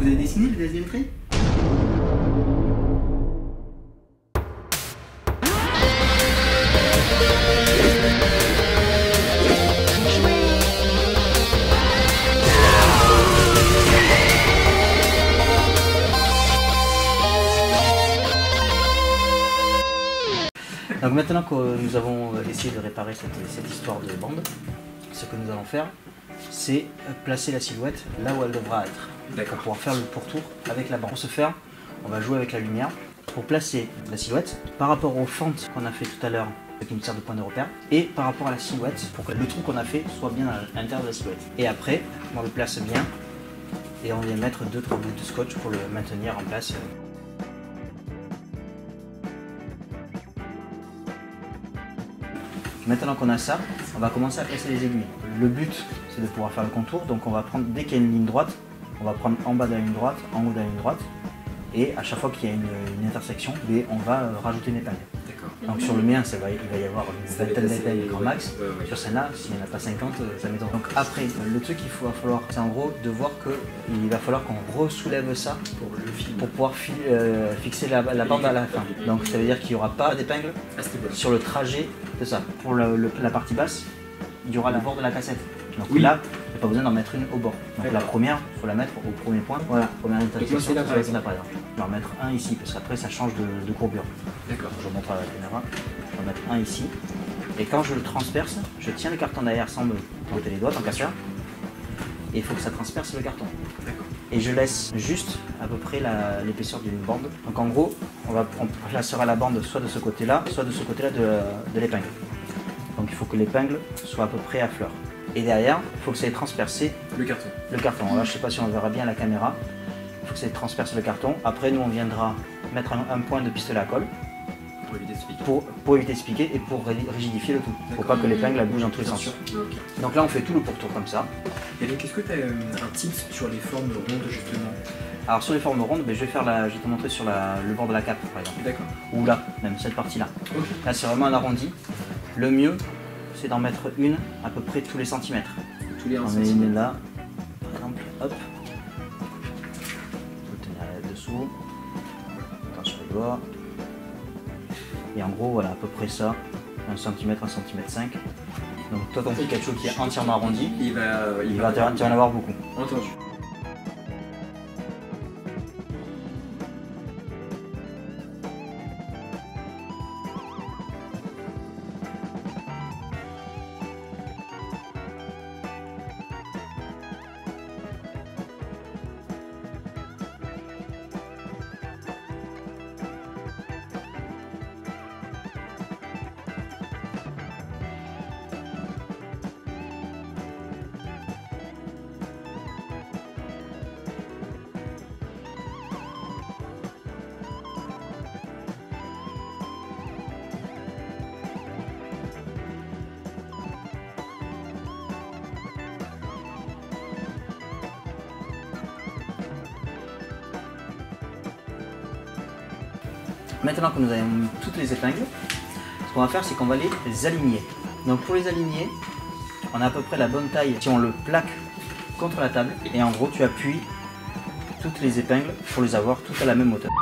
Vous avez dessiné le dosimétrie? Donc maintenant que nous avons essayé de réparer cette histoire de bande, ce que nous allons faire, c'est placer la silhouette là où elle devra être. Pour pouvoir faire le pourtour avec la bande. Pour ce faire, on va jouer avec la lumière pour placer la silhouette par rapport aux fentes qu'on a fait tout à l'heure, qui nous sert de point de repère, et par rapport à la silhouette pour que le trou qu'on a fait soit bien à l'intérieur de la silhouette. Et après, on le place bien et on vient mettre 2-3 bouts de scotch pour le maintenir en place. Maintenant qu'on a ça, on va commencer à placer les aiguilles. Le but, c'est de pouvoir faire le contour, donc on va prendre, dès qu'il y a une ligne droite, on va prendre en bas de la ligne droite, en haut de la ligne droite, et à chaque fois qu'il y a une intersection, on va rajouter une épingle. Donc sur le mien, il va y avoir une vingtaine d'épingles grand max. Sur celle-là, s'il n'y en a pas 50, ça m'étonne. Donc après, le truc qu'il va falloir, c'est en gros de voir qu'il va falloir qu'on ressoulève ça pour pouvoir fixer la bande à la fin. Donc ça veut dire qu'il n'y aura pas d'épingle sur le trajet de ça. Pour la partie basse, il y aura le bord de la cassette. Donc là, il n'y a pas besoin d'en mettre une au bord. Donc la première, il faut la mettre au premier point. Voilà, première intersection, c'est là par exemple. Je vais en mettre un ici, parce qu'après ça change de courbure. D'accord. Je vous montre à la caméra. Je vais en mettre un ici. Et quand je le transperce, je tiens le carton derrière sans me botter les doigts, tant qu'à faire. Et il faut que ça transperce le carton. Et je laisse juste à peu près l'épaisseur d'une bande. Donc en gros, on placera la bande soit de ce côté-là, soit de ce côté-là de l'épingle. Donc il faut que l'épingle soit à peu près à fleur. Et derrière, il faut que ça ait transpercé le carton. Là, je ne sais pas si on verra bien à la caméra. Il faut que ça ait transpercé le carton. Après, nous, on viendra mettre un point de pistolet à colle pour éviter de se piquer et pour rigidifier le tout. Il ne faut pas que l'épingle bouge dans tous les sens. Donc là, on fait tout le pourtour comme ça. Et donc, est-ce que tu as un tips sur les formes rondes, justement? Alors, sur les formes rondes, je vais te montrer sur le bord de la cape, par exemple. D'accord. Ou là, même cette partie-là. Là, c'est vraiment un arrondi. Le mieux, c'est d'en mettre une à peu près tous les centimètres. Tous les 1 cm. On met une là, par exemple, hop. Vous tenir là-dessous. Attention les doigts. Et en gros, voilà, à peu près ça. 1 cm, 1 cm 5. Donc toi, ton Pikachu qui est entièrement arrondi, il va en avoir beaucoup. Entendu. Maintenant que nous avons mis toutes les épingles, ce qu'on va faire, c'est qu'on va les aligner. Donc pour les aligner, on a à peu près la bonne taille si on le plaque contre la table. Et en gros, tu appuies toutes les épingles pour les avoir toutes à la même hauteur.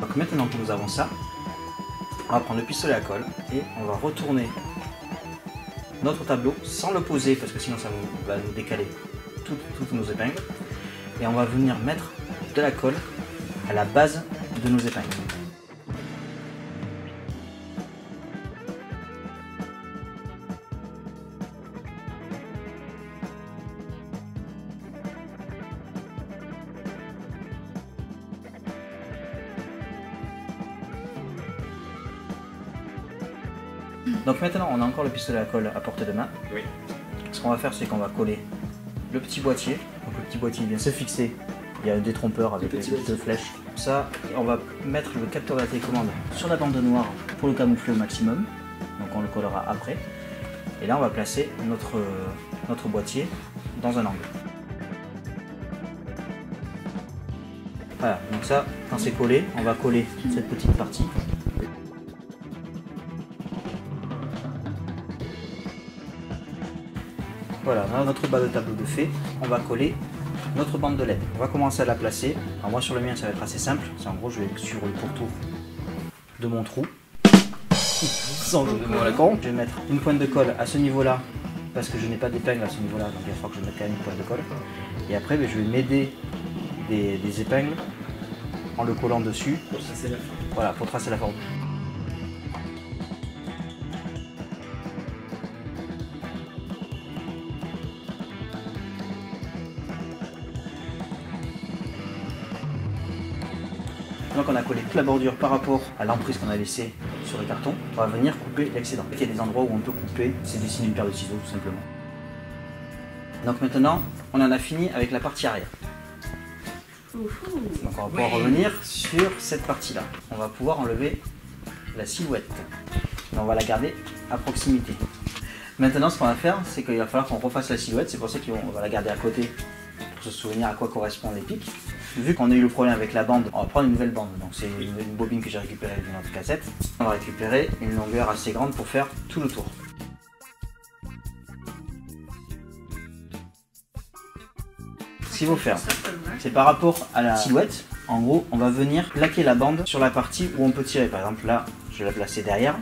Donc maintenant que nous avons ça, on va prendre le pistolet à colle et on va retourner notre tableau sans le poser parce que sinon ça va nous décaler toutes nos épingles, et on va venir mettre de la colle à la base de nos épingles. Donc maintenant on a encore le pistolet à colle à portée de main. Oui. Ce qu'on va faire, c'est qu'on va coller le petit boîtier. Donc le petit boîtier vient se fixer. Il y a un détrompeur avec des petites flèches. Ça, on va mettre le capteur de la télécommande sur la bande noire pour le camoufler au maximum. Donc on le collera après. Et là on va placer notre boîtier dans un angle. Voilà, donc ça, quand c'est collé, on va coller cette petite partie. Voilà, on a notre bas de tableau de fait. On va coller notre bande de LED. On va commencer à la placer. Alors moi sur le mien ça va être assez simple. C'est en gros je vais sur le pourtour de mon trou. Sans jeu de mots à la con. Je vais mettre une pointe de colle à ce niveau-là parce que je n'ai pas d'épingle à ce niveau-là, donc il va falloir que je mette quand même une pointe de colle. Et après je vais m'aider des épingles en le collant dessus. Pour tracer la forme. Voilà, pour tracer la forme. Donc on a collé toute la bordure par rapport à l'emprise qu'on a laissée sur le carton. On va venir couper l'excédent. Il y a des endroits où on peut couper, c'est dessiner une paire de ciseaux tout simplement. Donc maintenant, on en a fini avec la partie arrière. Donc on va pouvoir revenir sur cette partie-là. On va pouvoir enlever la silhouette. Et on va la garder à proximité. Maintenant, ce qu'on va faire, c'est qu'il va falloir qu'on refasse la silhouette. C'est pour ça qu'on va la garder à côté pour se souvenir à quoi correspondent les pics. Vu qu'on a eu le problème avec la bande, on va prendre une nouvelle bande. Donc c'est une bobine que j'ai récupérée d'une autre cassette. On va récupérer une longueur assez grande pour faire tout le tour. Ce qu'il faut faire, c'est par rapport à la silhouette, en gros, on va venir plaquer la bande sur la partie où on peut tirer. Par exemple, là, je vais la placer derrière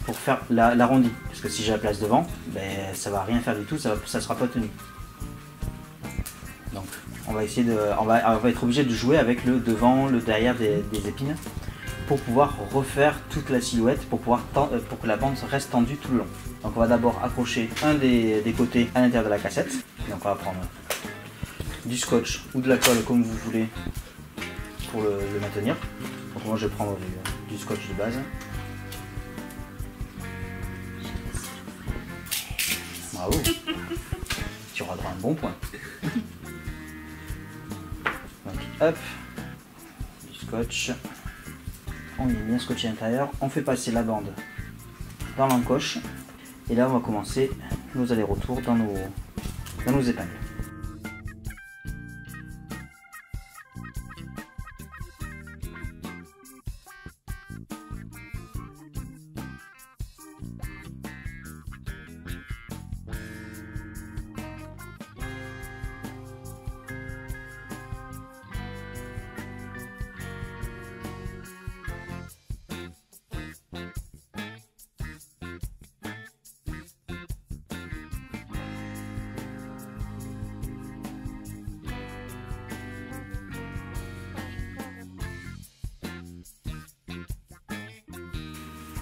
pour faire l'arrondi. Parce que si je la place devant, ben, ça va rien faire du tout, ça sera pas tenu. Donc, on va essayer on va être obligé de jouer avec le devant, le derrière des épines pour pouvoir refaire toute la silhouette, pour que la bande reste tendue tout le long. Donc, on va d'abord accrocher un des côtés à l'intérieur de la cassette. Donc, on va prendre du scotch ou de la colle comme vous voulez pour le maintenir. Donc moi je vais prendre du scotch de base. Bravo. Tu auras droit à un bon point. Donc hop, du scotch. On est bien scotché à l'intérieur. On fait passer la bande dans l'encoche. Et là on va commencer nos allers-retours dans nos épingles.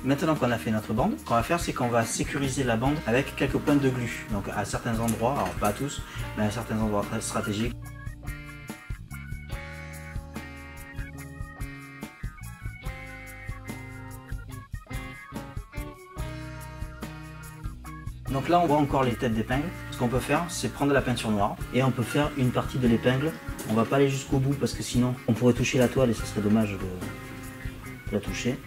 Maintenant qu'on a fait notre bande, ce qu'on va faire, c'est qu'on va sécuriser la bande avec quelques points de glu. Donc à certains endroits, alors pas à tous, mais à certains endroits très stratégiques. Donc là on voit encore les têtes d'épingle. Ce qu'on peut faire, c'est prendre la peinture noire et on peut faire une partie de l'épingle. On va pas aller jusqu'au bout parce que sinon on pourrait toucher la toile et ce serait dommage de la toucher.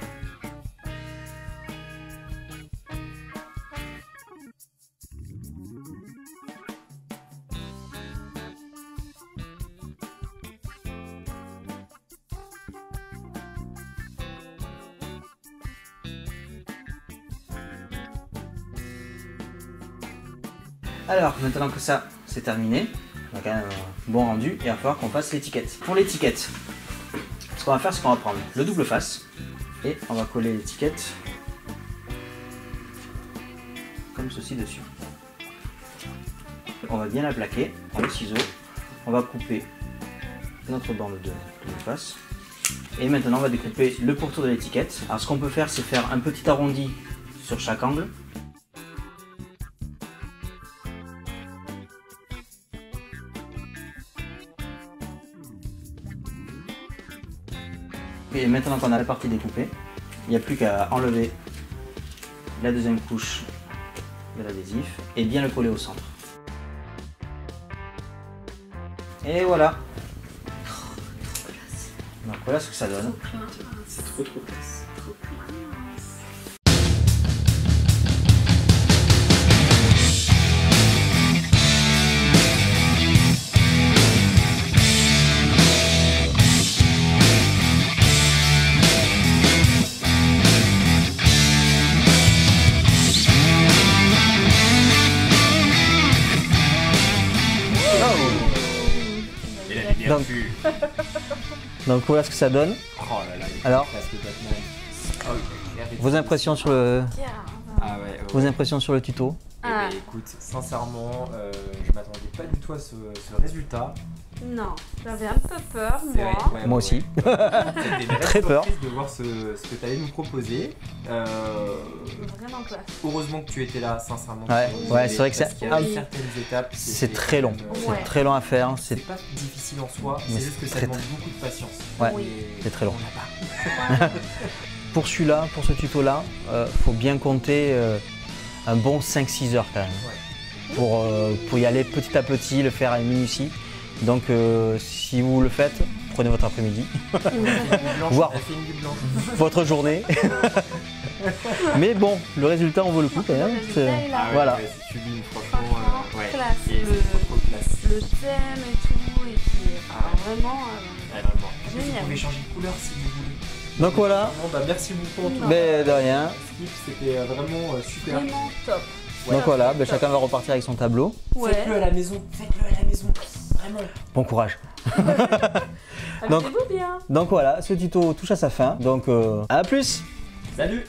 Alors, maintenant que ça c'est terminé, on a quand même un bon rendu et il va falloir qu'on fasse l'étiquette. Pour l'étiquette, ce qu'on va faire, c'est qu'on va prendre le double face et on va coller l'étiquette comme ceci dessus. On va bien la plaquer, on prend le ciseau, on va couper notre bande de double face et maintenant on va découper le pourtour de l'étiquette. Alors ce qu'on peut faire, c'est faire un petit arrondi sur chaque angle. Et maintenant qu'on a la partie découpée, il n'y a plus qu'à enlever la deuxième couche de l'adhésif et bien le coller au centre. Et voilà. Donc voilà ce que ça donne. C'est trop classe. Bien Donc- vu. Donc voilà ce que ça donne. Oh là là, il Alors, classe le Batman. Oh, il est vos impressions sur le, Ah ouais, vos impressions sur le tuto? Eh ben, écoute, sincèrement, je m'attendais pas du tout à ce résultat. Non, j'avais un peu peur, C'est vrai, moi. ouais, Moi ouais, aussi. ouais. C'était une vraie Très peur. surprise de voir ce que tu allais nous proposer. Vraiment classe. Heureusement que tu étais là, sincèrement. Ouais, Tu nous ouais, aidais, c'est vrai que parce c'est qu'il y a un- certaines étapes. C'est très long. Ouais. C'est très long à faire. C'est C'est pas difficile en soi, Mais c'est juste que ça c'est demande beaucoup de patience. Ouais, Oui. c'est très long. On l'a pas. Pour celui-là, pour ce tuto-là, faut bien compter un bon 5-6 heures quand même. Pour y aller petit à petit, le faire à une minutie. Donc si vous le faites, prenez votre après-midi, Voir. Elle fait une nuit blanche. votre journée. Mais bon, le résultat en vaut le coup quand même. Le résultat est là. Ah ouais, Voilà. ouais, c'est sublime, franchement. Franchement, Ouais. classe. Et c'est trop classe. Le thème et tout, et puis vraiment Ouais, vraiment. Vous génial. pouvez changer de couleur si vous voulez. Donc voilà, Vraiment, bah, merci beaucoup en tout cas. mais de rien. Skip, c'était vraiment super. vraiment top. Donc voilà, ben, chacun va repartir avec son tableau. Ouais. Faites-le à la maison, faites-le à la maison. Vraiment. Bon courage. Donc- Amusez-vous bien. Donc voilà, ce tuto touche à sa fin. Donc à plus. Salut.